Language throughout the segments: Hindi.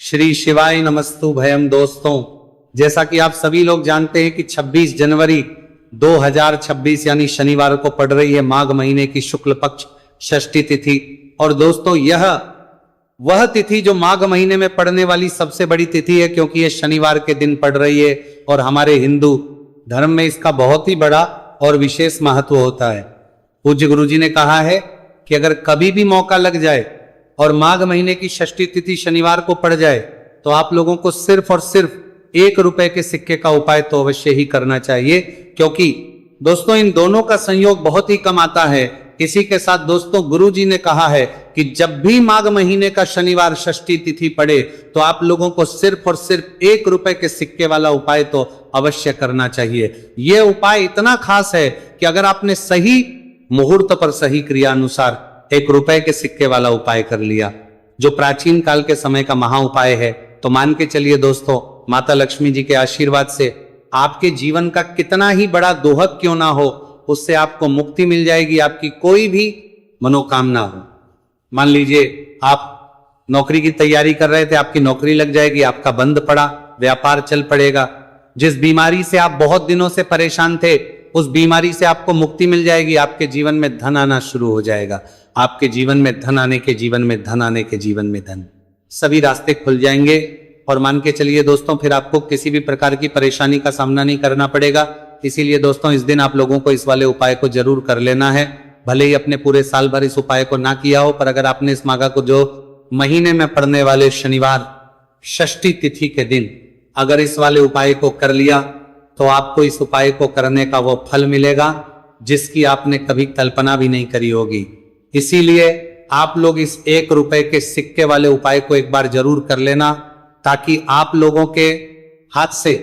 श्री शिवाय नमस्तु भयम। दोस्तों, जैसा कि आप सभी लोग जानते हैं कि 26 जनवरी 2026 यानी शनिवार को पड़ रही है माघ महीने की शुक्ल पक्ष षष्ठी तिथि। और दोस्तों, यह वह तिथि जो माघ महीने में पड़ने वाली सबसे बड़ी तिथि है, क्योंकि यह शनिवार के दिन पड़ रही है और हमारे हिंदू धर्म में इसका बहुत ही बड़ा और विशेष महत्व होता है। पूज्य गुरु जी ने कहा है कि अगर कभी भी मौका लग जाए और माघ महीने की षष्ठी तिथि शनिवार को पड़ जाए तो आप लोगों को सिर्फ और सिर्फ 1 रुपए के सिक्के का उपाय तो अवश्य ही करना चाहिए, क्योंकि दोस्तों इन दोनों का संयोग बहुत ही कम आता है। इसी के साथ दोस्तों, गुरु जी ने कहा है कि जब भी माघ महीने का शनिवार षष्ठी तिथि पड़े तो आप लोगों को सिर्फ और सिर्फ 1 रुपए के सिक्के वाला उपाय तो अवश्य करना चाहिए। यह उपाय इतना खास है कि अगर आपने सही मुहूर्त पर सही क्रिया अनुसार 1 रुपए के सिक्के वाला उपाय कर लिया, जो प्राचीन काल के समय का महा उपाय है, तो मान के चलिए दोस्तों, माता लक्ष्मी जी के आशीर्वाद से आपके जीवन का कितना ही बड़ा दोहक क्यों ना हो, उससे आपको मुक्ति मिल जाएगी। आपकी कोई भी मनोकामना हो, मान लीजिए आप नौकरी की तैयारी कर रहे थे, आपकी नौकरी लग जाएगी, आपका बंद पड़ा, व्यापार चल पड़ेगा। जिस बीमारी से आप बहुत दिनों से परेशान थे, उस बीमारी से आपको मुक्ति मिल जाएगी। आपके जीवन में धन आना शुरू हो जाएगा। आपके जीवन में धन आने के जीवन में धन आने के जीवन में धन, सभी रास्ते खुल जाएंगे। और मान के चलिए दोस्तों, फिर आपको किसी भी प्रकार की परेशानी का सामना नहीं करना पड़ेगा। इसीलिए दोस्तों, इस दिन आप लोगों को इस वाले उपाय को जरूर कर लेना है। भले ही अपने पूरे साल भर इस उपाय को ना किया हो, पर अगर आपने इस माघ को जो महीने में पड़ने वाले शनिवार षष्ठी तिथि के दिन अगर इस वाले उपाय को कर लिया, तो आपको इस उपाय को करने का वो फल मिलेगा जिसकी आपने कभी कल्पना भी नहीं करी होगी। इसीलिए आप लोग इस 1 रुपए के सिक्के वाले उपाय को एक बार जरूर कर लेना, ताकि आप लोगों के हाथ से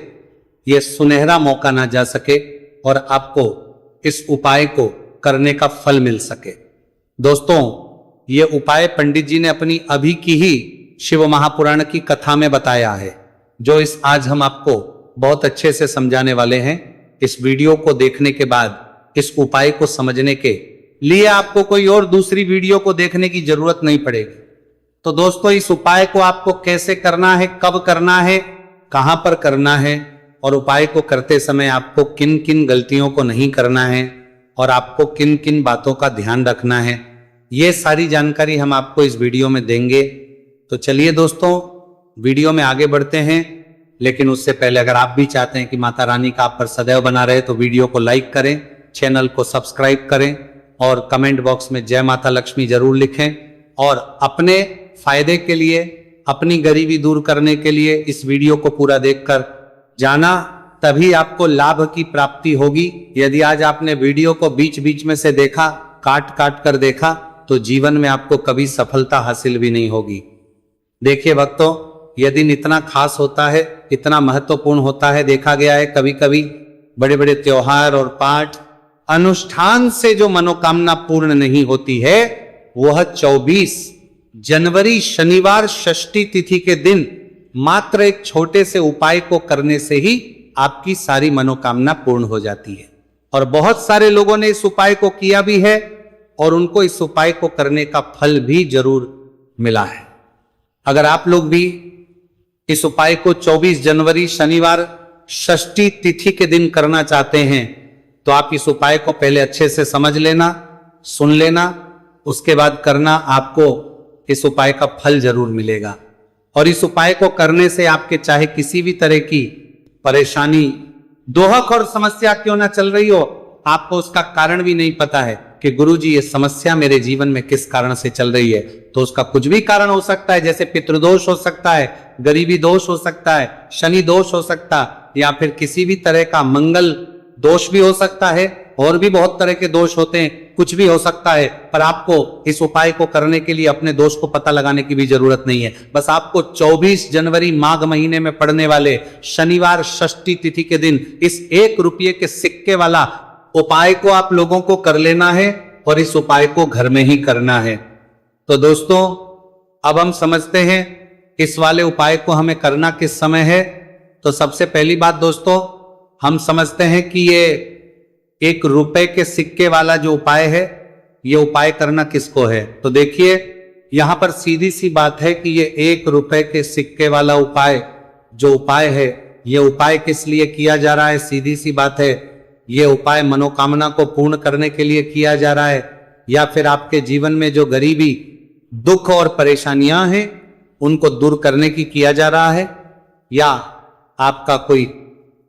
यह सुनहरा मौका ना जा सके और आपको इस उपाय को करने का फल मिल सके। दोस्तों, यह उपाय पंडित जी ने अपनी अभी की ही शिव महापुराण की कथा में बताया है, जो इस आज हम आपको बहुत अच्छे से समझाने वाले हैं। इस वीडियो को देखने के बाद इस उपाय को समझने के लिए आपको कोई और दूसरी वीडियो को देखने की जरूरत नहीं पड़ेगी। तो दोस्तों, इस उपाय को आपको कैसे करना है, कब करना है, कहां पर करना है, और उपाय को करते समय आपको किन किन गलतियों को नहीं करना है और आपको किन किन बातों का ध्यान रखना है, ये सारी जानकारी हम आपको इस वीडियो में देंगे। तो चलिए दोस्तों, वीडियो में आगे बढ़ते हैं। लेकिन उससे पहले अगर आप भी चाहते हैं कि माता रानी का आप पर सदैव बना रहे, तो वीडियो को लाइक करें, चैनल को सब्सक्राइब करें और कमेंट बॉक्स में जय माता लक्ष्मी जरूर लिखें। और अपने फायदे के लिए, अपनी गरीबी दूर करने के लिए इस वीडियो को पूरा देखकर जाना, तभी आपको लाभ की प्राप्ति होगी। यदि आज आपने वीडियो को बीच बीच में से देखा, काट काट कर देखा, तो जीवन में आपको कभी सफलता हासिल भी नहीं होगी। देखिए भक्तों, यह दिन इतना खास होता है, इतना महत्वपूर्ण होता है। देखा गया है कभी कभी बड़े बड़े त्योहार और पाठ अनुष्ठान से जो मनोकामना पूर्ण नहीं होती है, वह 24 जनवरी शनिवार षष्ठी तिथि के दिन मात्र एक छोटे से उपाय को करने से ही आपकी सारी मनोकामना पूर्ण हो जाती है। और बहुत सारे लोगों ने इस उपाय को किया भी है और उनको इस उपाय को करने का फल भी जरूर मिला है। अगर आप लोग भी इस उपाय को 24 जनवरी शनिवार षष्ठी तिथि के दिन करना चाहते हैं, तो आप इस उपाय को पहले अच्छे से समझ लेना, सुन लेना, उसके बाद करना। आपको इस उपाय का फल जरूर मिलेगा। और इस उपाय को करने से आपके चाहे किसी भी तरह की परेशानी, दोहक और समस्या क्यों ना चल रही हो, आपको उसका कारण भी नहीं पता है कि गुरुजी ये समस्या मेरे जीवन में किस कारण से चल रही है, तो उसका कुछ भी कारण हो सकता है। जैसे पितृदोष हो सकता है, गरीबी दोष हो सकता है, शनि दोष हो सकता है, या फिर किसी भी तरह का मंगल दोष भी हो सकता है, और भी बहुत तरह के दोष होते हैं, कुछ भी हो सकता है। पर आपको इस उपाय को करने के लिए अपने दोष को पता लगाने की भी जरूरत नहीं है। बस आपको 24 जनवरी माघ महीने में पड़ने वाले शनिवार षष्ठी तिथि के दिन इस 1 रुपये के सिक्के वाला उपाय को आप लोगों को कर लेना है, और इस उपाय को घर में ही करना है। तो दोस्तों, अब हम समझते हैं इस वाले उपाय को हमें करना किस समय है। तो सबसे पहली बात दोस्तों, हम समझते हैं कि ये 1 रुपए के सिक्के वाला जो उपाय है, ये उपाय करना किसको है। तो देखिए, यहां पर सीधी सी बात है कि ये 1 रुपए के सिक्के वाला उपाय जो उपाय है, ये उपाय किस लिए किया जा रहा है? सीधी सी बात है, ये उपाय मनोकामना को पूर्ण करने के लिए किया जा रहा है, या फिर आपके जीवन में जो गरीबी, दुख और परेशानियां हैं उनको दूर करने की किया जा रहा है, या आपका कोई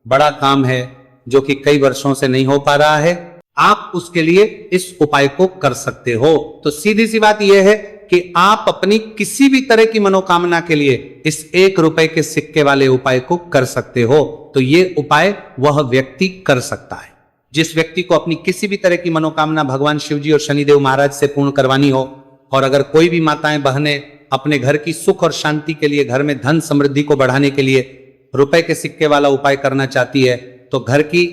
बड़ा काम है जो कि कई वर्षों से नहीं हो पा रहा है, आप उसके लिए इस उपाय को कर सकते हो। तो सीधी सी बात यह है कि आप अपनी किसी भी तरह की मनोकामना के लिए इस 1 रुपए के सिक्के वाले उपाय को कर सकते हो। तो ये उपाय वह व्यक्ति कर सकता है जिस व्यक्ति को अपनी किसी भी तरह की मनोकामना भगवान शिवजी और शनिदेव महाराज से पूर्ण करवानी हो। और अगर कोई भी माताएं बहनें अपने घर की सुख और शांति के लिए, घर में धन समृद्धि को बढ़ाने के लिए रुपए के सिक्के वाला उपाय करना चाहती है, तो घर की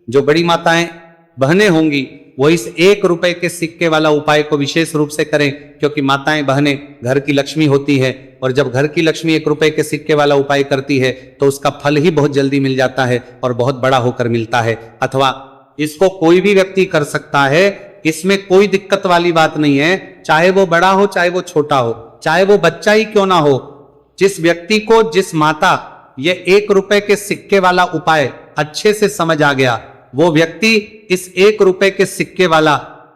जो बड़ी माताएं बहनें होंगी वो इस 1 रुपए के सिक्के वाला उपाय को विशेष रूप से करें, क्योंकि माताएं बहनें घर की लक्ष्मी होती है, और जब घर की लक्ष्मी 1 रुपए के सिक्के वाला उपाय करती है तो उसका फल ही बहुत जल्दी मिल जाता है और बहुत बड़ा होकर मिलता है। अथवा इसको कोई भी व्यक्ति कर सकता है, इसमें कोई दिक्कत वाली बात नहीं है, चाहे वो बड़ा हो चाहे वो छोटा हो, चाहे वो बच्चा ही क्यों ना हो। जिस व्यक्ति को, जिस माता ये 1 रुपए के सिक्के वाला उपाय अच्छे से समझ आ गया, वो व्यक्ति इस 1 रुपए के सिक्के वाला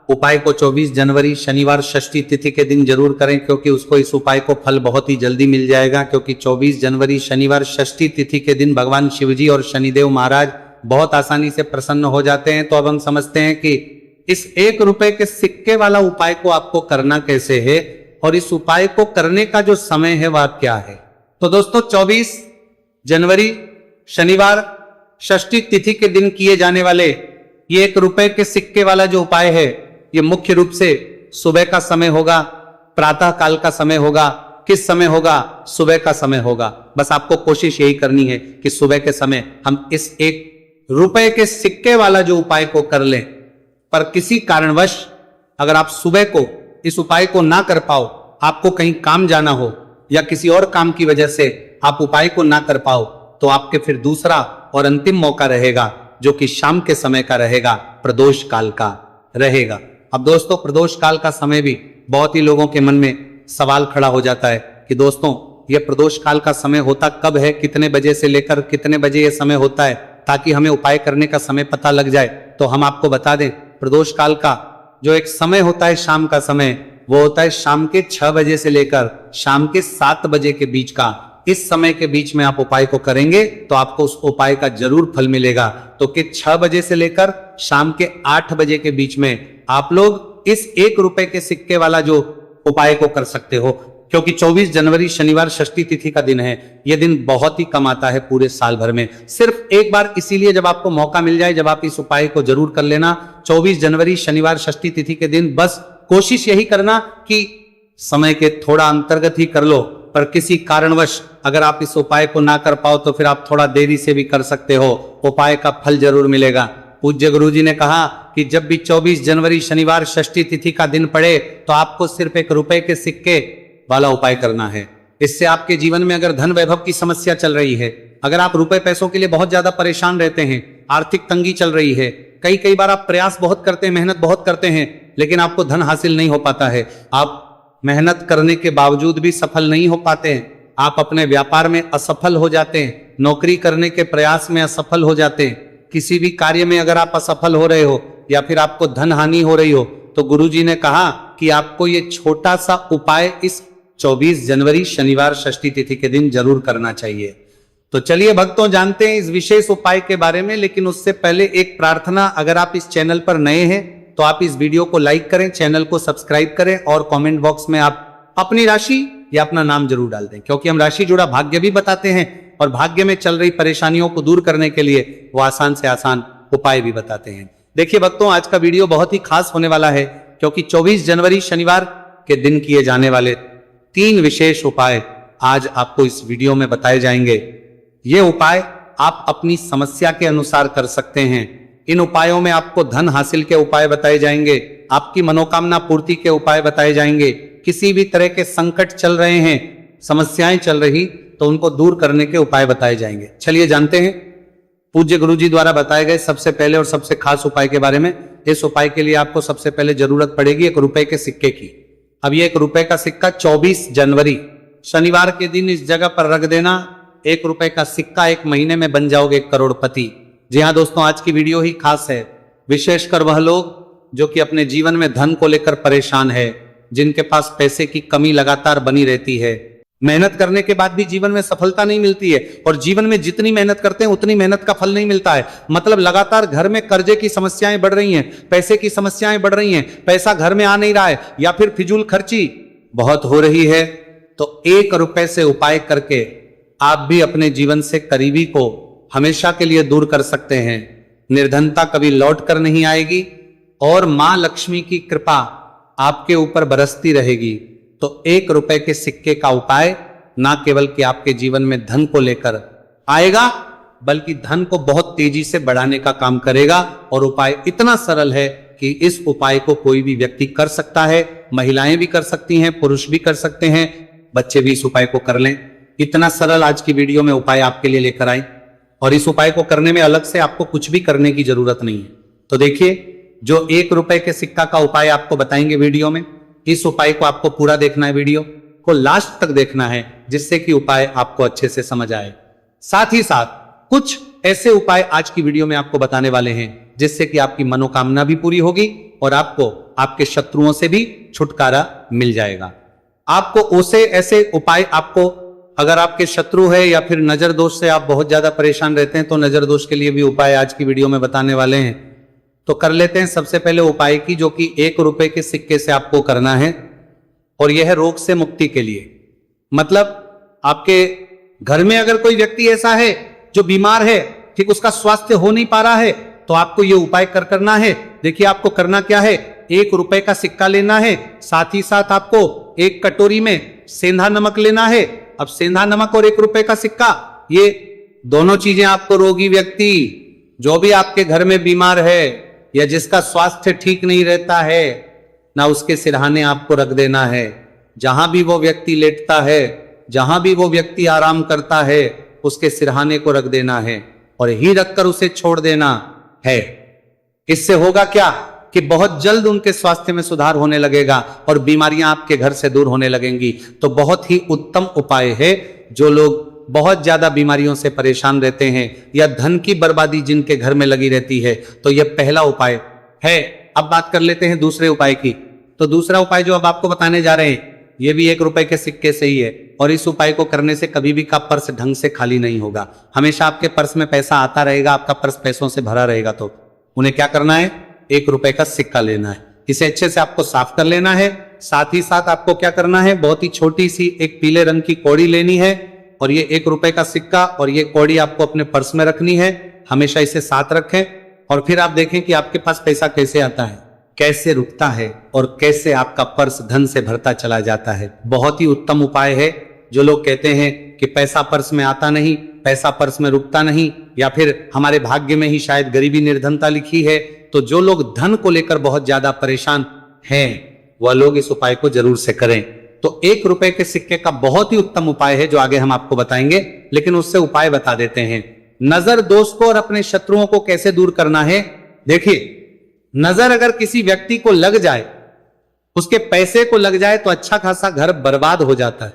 उपाय को 24 जनवरी शनिवार षष्ठी तिथि के दिन जरूर करें, क्योंकि उसको इस उपाय को फल बहुत ही जल्दी मिल जाएगा। क्योंकि 24 जनवरी शनिवार षष्ठी तिथि के दिन भगवान शिवजी और शनिदेव महाराज बहुत आसानी से प्रसन्न हो जाते हैं। तो अब हम समझते हैं कि इस 1 रुपए के सिक्के वाला उपाय को आपको करना कैसे है और इस उपाय को करने का जो समय है वह क्या है। तो दोस्तों 24 जनवरी शनिवार षष्ठी तिथि के दिन किए जाने वाले ये 1 रुपए के सिक्के वाला जो उपाय है, ये मुख्य रूप से सुबह का समय होगा, प्रातः काल का समय होगा। किस समय होगा? सुबह का समय होगा। बस आपको कोशिश यही करनी है कि सुबह के समय हम इस 1 रुपए के सिक्के वाला जो उपाय को कर लें। पर किसी कारणवश अगर आप सुबह को इस उपाय को ना कर पाओ, आपको कहीं काम जाना हो या किसी और काम की वजह से आप उपाय को ना कर पाओ, तो आपके फिर दूसरा और अंतिम मौका रहेगा जो कि शाम के समय का रहेगा, प्रदोष काल का रहेगा। अब दोस्तों प्रदोष काल का समय भी बहुत ही लोगों के मन में सवाल खड़ा हो जाता है कि दोस्तों ये प्रदोष काल का समय होता कब है, कितने बजे से लेकर कितने बजे ये समय होता है, ताकि हमें उपाय करने का समय पता लग जाए। तो हम आपको बता दें, प्रदोष काल का जो एक समय होता है शाम का समय, वो होता है शाम के 6 बजे से लेकर शाम के 7 बजे के बीच का। इस समय के बीच में आप उपाय को करेंगे तो आपको उस उपाय का जरूर फल मिलेगा। तो कि 6 बजे से लेकर शाम के 8 बजे के बीच में आप लोग इस 1 रुपए के सिक्के वाला जो उपाय को कर सकते हो, क्योंकि 24 जनवरी शनिवार षष्ठी तिथि का दिन है। यह दिन बहुत ही कम आता है पूरे साल भर में, सिर्फ एक बार इसीलिए जब आपको मौका मिल जाए, जब आप इस उपाय को जरूर कर लेना 24 जनवरी शनिवार षष्ठी तिथि के दिन। बस कोशिश यही करना कि समय के थोड़ा अंतर्गत ही कर लो, पर किसी कारणवश अगर आप इस उपाय को ना कर पाओ तो फिर आप थोड़ा देरी से भी कर सकते हो, उपाय का फल जरूर मिलेगा। पूज्य गुरुजी ने कहा कि जब भी 24 जनवरी शनिवार षष्ठी तिथि का दिन पड़े तो आपको सिर्फ 1 रुपए के सिक्के वाला उपाय करना है। इससे आपके जीवन में अगर धन वैभव की समस्या चल रही है, अगर आप रुपए पैसों के लिए बहुत ज्यादा परेशान रहते हैं, आर्थिक तंगी चल रही है, कई बार आप प्रयास बहुत करते हैं, मेहनत बहुत करते हैं, लेकिन आपको धन हासिल नहीं हो पाता है, आप मेहनत करने के बावजूद भी सफल नहीं हो पाते हैं, आप अपने व्यापार में असफल हो जाते हैं, नौकरी करने के प्रयास में असफल हो जाते हैं, किसी भी कार्य में अगर आप असफल हो रहे हो या फिर आपको धन हानि हो रही हो, तो गुरुजी ने कहा कि आपको ये छोटा सा उपाय इस 24 जनवरी शनिवार षष्ठी तिथि के दिन जरूर करना चाहिए। तो चलिए भक्तों, जानते हैं इस विशेष उपाय के बारे में, लेकिन उससे पहले एक प्रार्थना, अगर आप इस चैनल पर नए हैं तो आप इस वीडियो को लाइक करें, चैनल को सब्सक्राइब करें और कमेंट बॉक्स में आप अपनी राशि या अपना नाम जरूर डाल दें, क्योंकि हम राशि जुड़ा भाग्य भी बताते हैं और भाग्य में चल रही परेशानियों को दूर करने के लिए वो आसान से आसान उपाय भी बताते हैं। देखिए भक्तों, आज का वीडियो बहुत ही खास होने वाला है, क्योंकि 24 जनवरी शनिवार के दिन किए जाने वाले 3 विशेष उपाय आज आपको इस वीडियो में बताए जाएंगे। ये उपाय आप अपनी समस्या के अनुसार कर सकते हैं। इन उपायों में आपको धन हासिल के उपाय बताए जाएंगे, आपकी मनोकामना पूर्ति के उपाय बताए जाएंगे, किसी भी तरह के संकट चल रहे हैं, समस्याएं चल रही, तो उनको दूर करने के उपाय बताए जाएंगे। चलिए जानते हैं पूज्य गुरुजी द्वारा बताए गए सबसे पहले और सबसे खास उपाय के बारे में। इस उपाय के लिए आपको सबसे पहले जरूरत पड़ेगी 1 रुपए के सिक्के की। अब ये 1 रुपए का सिक्का 24 जनवरी शनिवार के दिन इस जगह पर रख देना। 1 रुपए का सिक्का 1 महीने में बन जाओगे करोड़पति। जी हाँ दोस्तों, आज की वीडियो ही खास है, विशेषकर वह लोग जो कि अपने जीवन में धन को लेकर परेशान है, जिनके पास पैसे की कमी लगातार बनी रहती है, मेहनत करने के बाद भी जीवन में सफलता नहीं मिलती है, और जीवन में जितनी मेहनत करते हैं उतनी मेहनत का फल नहीं मिलता है। मतलब लगातार घर में कर्जे की समस्याएं बढ़ रही हैं, पैसे की समस्याएं बढ़ रही हैं, पैसा घर में आ नहीं रहा है, या फिर फिजूल खर्ची बहुत हो रही है। तो 1 रुपए से उपाय करके आप भी अपने जीवन से करीबी को हमेशा के लिए दूर कर सकते हैं। निर्धनता कभी लौट कर नहीं आएगी और मां लक्ष्मी की कृपा आपके ऊपर बरसती रहेगी। तो 1 रुपए के सिक्के का उपाय ना केवल कि आपके जीवन में धन को लेकर आएगा, बल्कि धन को बहुत तेजी से बढ़ाने का काम करेगा। और उपाय इतना सरल है कि इस उपाय को कोई भी व्यक्ति कर सकता है, महिलाएं भी कर सकती हैं, पुरुष भी कर सकते हैं, बच्चे भी इस उपाय को कर लें। इतना सरल आज की वीडियो में उपाय आपके लिए लेकर आए, और इस उपाय को करने में अलग से आपको कुछ भी करने की जरूरत नहीं है। तो देखिए, जो 1 रुपए के सिक्का का उपाय आपको बताएंगे वीडियो में, इस उपाय को आपको पूरा देखना है, वीडियो को लास्ट तक देखना है, जिससे कि उपाय आपको अच्छे से समझ आए। साथ ही साथ कुछ ऐसे उपाय आज की वीडियो में आपको बताने वाले हैं जिससे कि आपकी मनोकामना भी पूरी होगी और आपको आपके शत्रुओं से भी छुटकारा मिल जाएगा। आपको उसे ऐसे उपाय, आपको अगर आपके शत्रु है या फिर नजर दोष से आप बहुत ज्यादा परेशान रहते हैं, तो नजर दोष के लिए भी उपाय आज की वीडियो में बताने वाले हैं। तो कर लेते हैं सबसे पहले उपाय की, जो कि 1 रुपए के सिक्के से आपको करना है, और यह है रोग से मुक्ति के लिए। मतलब आपके घर में अगर कोई व्यक्ति ऐसा है जो बीमार है, ठीक, उसका स्वास्थ्य हो नहीं पा रहा है, तो आपको यह उपाय करना है। देखिए, आपको करना क्या है, 1 रुपए का सिक्का लेना है, साथ ही साथ आपको 1 कटोरी में सेंधा नमक लेना है। अब सेंधा नमक और 1 रुपए का सिक्का, ये दोनों चीजें आपको रोगी व्यक्ति, जो भी आपके घर में बीमार है या जिसका स्वास्थ्य ठीक नहीं रहता है ना, उसके सिरहाने आपको रख देना है। जहां भी वो व्यक्ति लेटता है, जहां भी वो व्यक्ति आराम करता है, उसके सिरहाने को रख देना है और ही रखकर उसे छोड़ देना है। इससे होगा क्या कि बहुत जल्द उनके स्वास्थ्य में सुधार होने लगेगा और बीमारियां आपके घर से दूर होने लगेंगी। तो बहुत ही उत्तम उपाय है। जो लोग बहुत ज्यादा बीमारियों से परेशान रहते हैं या धन की बर्बादी जिनके घर में लगी रहती है, तो यह पहला उपाय है। अब बात कर लेते हैं दूसरे उपाय की। तो दूसरा उपाय जो अब आपको बताने जा रहे हैं, यह भी 1 रुपए के सिक्के से ही है, और इस उपाय को करने से कभी भी का पर्स ढंग से खाली नहीं होगा। हमेशा आपके पर्स में पैसा आता रहेगा, आपका पर्स पैसों से भरा रहेगा। तो उन्हें क्या करना है, 1 रुपए का सिक्का लेना है, इसे अच्छे से आपको साफ कर लेना है। साथ ही साथ आपको क्या करना है, बहुत ही छोटी सी एक पीले रंग की कौड़ी लेनी है, और ये 1 रुपए का सिक्का और ये कौड़ी आपको अपने पर्स में रखनी है। हमेशा इसे साथ रखें, और फिर आप देखें कि आपके पास पैसा कैसे आता है, कैसे रुकता है, और कैसे आपका पर्स धन से भरता चला जाता है। बहुत ही उत्तम उपाय है। जो लोग कहते हैं कि पैसा पर्स में आता नहीं, पैसा पर्स में रुकता नहीं, या फिर हमारे भाग्य में ही शायद गरीबी निर्धनता लिखी है, तो जो लोग धन को लेकर बहुत ज्यादा परेशान हैं, वह लोग इस उपाय को जरूर से करें। तो 1 रुपए के सिक्के का बहुत ही उत्तम उपाय है, जो आगे हम आपको बताएंगे, लेकिन उससे उपाय बता देते हैं। नजर दोष को और अपने शत्रुओं को कैसे दूर करना है। देखिए, नजर अगर किसी व्यक्ति को लग जाए, उसके पैसे को लग जाए, तो अच्छा खासा घर बर्बाद हो जाता है।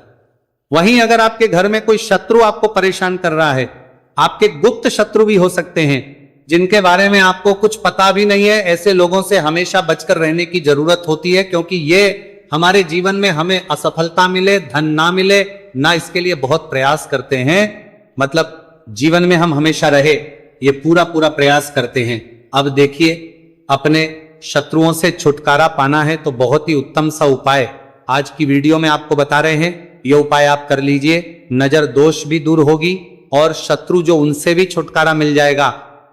वहीं अगर आपके घर में कोई शत्रु आपको परेशान कर रहा है, आपके गुप्त शत्रु भी हो सकते हैं, जिनके बारे में आपको कुछ पता भी नहीं है, ऐसे लोगों से हमेशा बचकर रहने की जरूरत होती है, क्योंकि ये हमारे जीवन में हमें असफलता मिले, धन ना मिले, ना इसके लिए बहुत प्रयास करते हैं। मतलब जीवन में हम हमेशा रहे, ये पूरा प्रयास करते हैं। अब देखिए, अपने शत्रुओं से छुटकारा पाना है, तो बहुत ही उत्तम सा उपाय आज की वीडियो में आपको बता रहे हैं। ये उपाय आप कर लीजिए, नजर दोष भी दूर होगी और शत्रु जो, उनसे भी छुटकारा मिल जाएगा।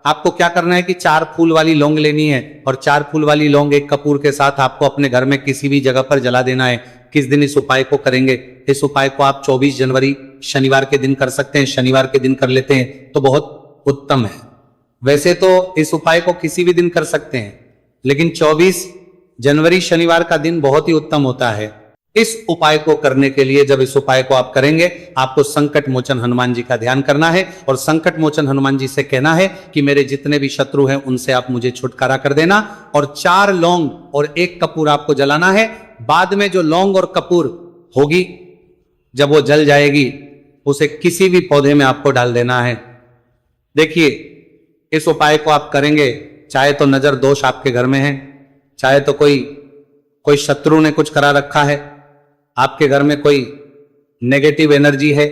आपको क्या करना है कि 4 फूल वाली लौंग लेनी है, और 4 फूल वाली लौंग 1 कपूर के साथ आपको अपने घर में किसी भी जगह पर जला देना है। किस दिन इस उपाय को करेंगे, इस उपाय को आप 24 जनवरी शनिवार के दिन कर सकते हैं। शनिवार के दिन कर लेते हैं तो बहुत उत्तम है। वैसे तो इस उपाय को किसी भी दिन कर सकते हैं, लेकिन 24 जनवरी शनिवार का दिन बहुत ही उत्तम होता है। इस उपाय को करने के लिए, जब इस उपाय को आप करेंगे, आपको संकट मोचन हनुमान जी का ध्यान करना है, और संकट मोचन हनुमान जी से कहना है कि मेरे जितने भी शत्रु हैं उनसे आप मुझे छुटकारा कर देना। और 4 लौंग और 1 कपूर आपको जलाना है, बाद में जो लौंग और कपूर होगी, जब वो जल जाएगी, उसे किसी भी पौधे में आपको डाल देना है। देखिए, इस उपाय को आप करेंगे, चाहे तो नजर दोष आपके घर में है, चाहे तो कोई शत्रु ने कुछ करा रखा है, आपके घर में कोई नेगेटिव एनर्जी है,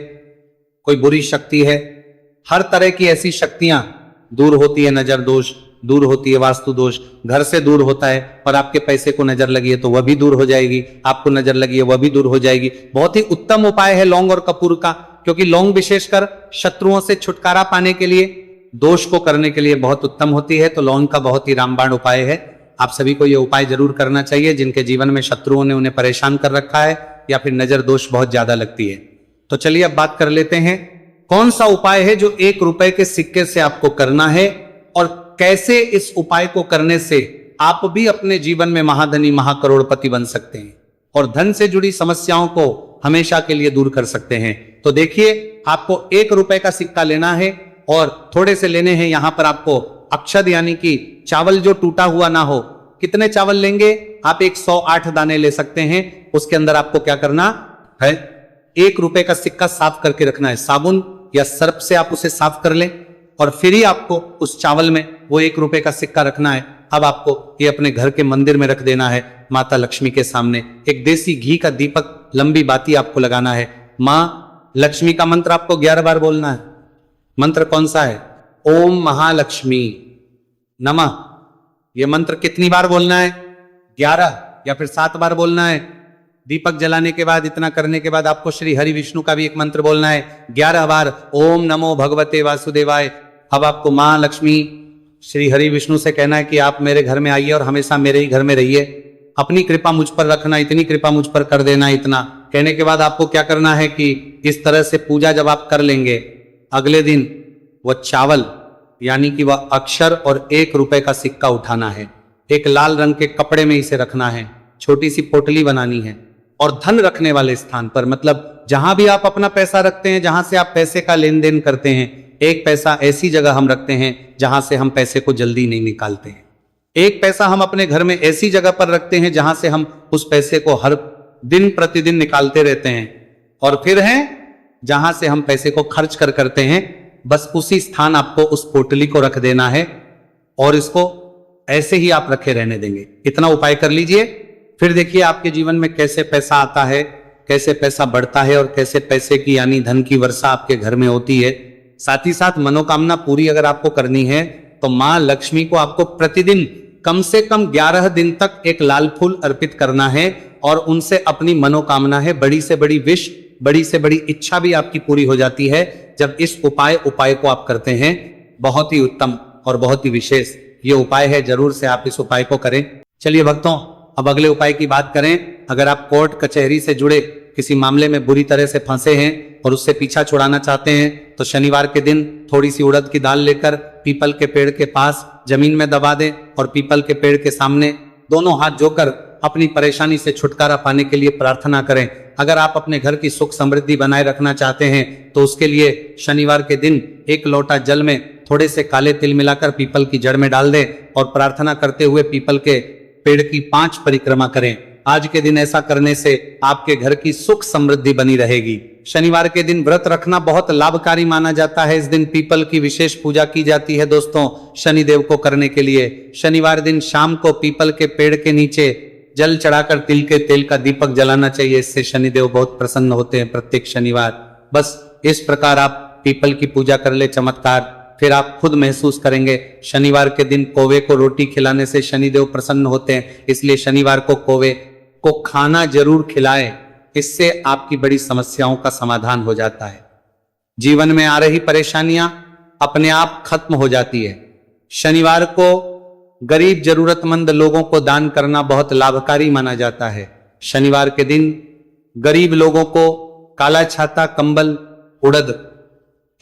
कोई बुरी शक्ति है, हर तरह की ऐसी शक्तियां दूर होती है। नजर दोष दूर होती है, वास्तु दोष घर से दूर होता है, और आपके पैसे को नजर लगी है तो वह भी दूर हो जाएगी, आपको नजर लगी है वह भी दूर हो जाएगी। बहुत ही उत्तम उपाय है लौंग और कपूर का, क्योंकि लौंग विशेषकर शत्रुओं से छुटकारा पाने के लिए, दोष को करने के लिए बहुत उत्तम होती है। तो लौंग का बहुत ही रामबाण उपाय है। आप सभी को यह उपाय जरूर करना चाहिए जिनके जीवन में शत्रुओं ने उन्हें परेशान कर रखा है या फिर नजर दोष बहुत ज्यादा लगती है। तो चलिए अब बात कर लेते हैं, कौन सा उपाय है जो 1 रुपए के सिक्के से आपको करना है, और कैसे इस उपाय को करने से आप भी अपने जीवन में महाधनी महाकरोड़पति बन सकते हैं और धन से जुड़ी समस्याओं को हमेशा के लिए दूर कर सकते हैं। तो देखिए, आपको 1 रुपए का सिक्का लेना है और थोड़े से लेने हैं। यहां पर आपको अक्षत यानी कि चावल जो टूटा हुआ ना हो, कितने चावल लेंगे आप? 108 दाने ले सकते हैं। उसके अंदर आपको क्या करना है, 1 रुपए का सिक्का साफ करके रखना है। साबुन या सर्फ से आप उसे साफ कर लें और फिर ही आपको उस चावल में वो 1 रुपए का सिक्का रखना है। अब आपको ये अपने घर के मंदिर में रख देना है, माता लक्ष्मी के सामने। एक देसी घी का दीपक, लंबी बाती आपको लगाना है। मां लक्ष्मी का मंत्र आपको 11 बार बोलना है। मंत्र कौन सा है? ओम महालक्ष्मी नमः। यह मंत्र कितनी बार बोलना है? 11 या फिर 7 बार बोलना है। दीपक जलाने के बाद, इतना करने के बाद आपको श्री हरि विष्णु का भी एक मंत्र बोलना है 11 बार, ओम नमो भगवते वासुदेवाय। अब आपको मां लक्ष्मी श्री हरि विष्णु से कहना है कि आप मेरे घर में आइए और हमेशा मेरे ही घर में रहिए, अपनी कृपा मुझ पर रखना, इतनी कृपा मुझ पर कर देना। इतना कहने के बाद आपको क्या करना है कि इस तरह से पूजा जब आप कर लेंगे, अगले दिन वह चावल यानी कि वह अक्षर और 1 रुपए का सिक्का उठाना है। एक लाल रंग के कपड़े में इसे रखना है, छोटी सी पोटली बनानी है और धन रखने वाले स्थान पर, मतलब जहां भी आप अपना पैसा रखते हैं, जहां से आप पैसे का लेन देन करते हैं, एक पैसा ऐसी जगह हम रखते हैं जहां से हम पैसे को जल्दी नहीं निकालते हैं। एक पैसा हम अपने घर में ऐसी जगह पर रखते हैं जहां से हम उस पैसे को हर दिन प्रतिदिन निकालते रहते हैं। और फिर है जहां से हम पैसे को खर्च करते हैं, बस उसी स्थान आपको उस पोटली को रख देना है और इसको ऐसे ही आप रखे रहने देंगे। इतना उपाय कर लीजिए, फिर देखिए आपके जीवन में कैसे पैसा आता है, कैसे पैसा बढ़ता है और कैसे पैसे की यानी धन की वर्षा आपके घर में होती है। साथ ही साथ मनोकामना पूरी अगर आपको करनी है तो मां लक्ष्मी को आपको प्रतिदिन कम से कम 11 दिन तक एक लाल फूल अर्पित करना है और उनसे अपनी मनोकामना है, बड़ी से बड़ी विश, बड़ी से बड़ी इच्छा भी आपकी पूरी हो जाती है जब इस उपाय को आप करते हैं। बहुत ही उत्तम और बहुत ही विशेष ये उपाय है, जरूर से आप इस उपाय को करें। चलिए भक्तों, अब अगले उपाय की बात करें। अगर आप कोर्ट कचहरी से जुड़े किसी मामले में बुरी तरह से फंसे हैं और उससे पीछा छुड़ाना चाहते हैं तो शनिवार के दिन थोड़ी सी उड़द की दाल लेकर पीपल के पेड़ के पास जमीन में दबा दें और पीपल के पेड़ के सामने दोनों हाथ जोड़कर अपनी परेशानी से छुटकारा पाने के लिए प्रार्थना करें। अगर आप अपने घर की सुख समृद्धि बनाए रखना चाहते हैं तो उसके लिए शनिवार के दिन 1 लोटा जल में थोड़े से काले तिल मिलाकर पीपल की जड़ में डाल दें और प्रार्थना करते हुए पीपल के पेड़ की 5 परिक्रमा करें। आज के दिन ऐसा करने से आपके घर की सुख समृद्धि बनी रहेगी। शनिवार के दिन व्रत रखना बहुत लाभकारी माना जाता है। इस दिन पीपल की विशेष पूजा की जाती है दोस्तों, शनिदेव को करने के लिए। शनिवार दिन शाम को पीपल के पेड़ के नीचे जल चढ़ाकर तिल के तेल का दीपक जलाना चाहिए। इससे शनिदेव बहुत प्रसन्न होते हैं प्रत्येक शनिवार। बस इस प्रकार आप पीपल की पूजा कर ले, चमत्कार फिर आप खुद महसूस करेंगे। शनिवार के दिन कौवे को रोटी खिलाने से शनिदेव प्रसन्न होते हैं, इसलिए शनिवार को कौवे को खाना जरूर खिलाएं। इससे आपकी बड़ी समस्याओं का समाधान हो जाता है। जीवन में आ रही परेशानियां अपने आप खत्म हो जाती है। शनिवार को गरीब जरूरतमंद लोगों को दान करना बहुत लाभकारी माना जाता है। शनिवार के दिन गरीब लोगों को काला छाता, कंबल, उड़द,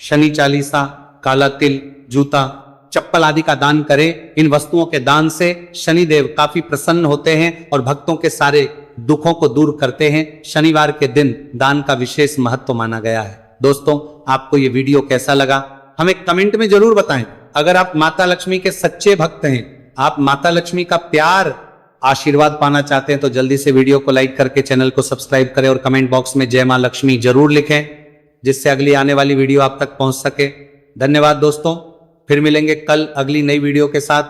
शनि चालीसा, काला तिल, जूता, चप्पल आदि का दान करें। इन वस्तुओं के दान से शनिदेव काफी प्रसन्न होते हैं और भक्तों के सारे दुखों को दूर करते हैं। शनिवार के दिन दान का विशेष महत्व माना गया है। दोस्तों, आपको ये वीडियो कैसा लगा हमें कमेंट में जरूर बताएं। अगर आप माता लक्ष्मी के सच्चे भक्त हैं, आप माता लक्ष्मी का प्यार आशीर्वाद पाना चाहते हैं तो जल्दी से वीडियो को लाइक करके चैनल को सब्सक्राइब करें और कमेंट बॉक्स में जय मां लक्ष्मी जरूर लिखें, जिससे अगली आने वाली वीडियो आप तक पहुंच सके। धन्यवाद दोस्तों, फिर मिलेंगे कल अगली नई वीडियो के साथ।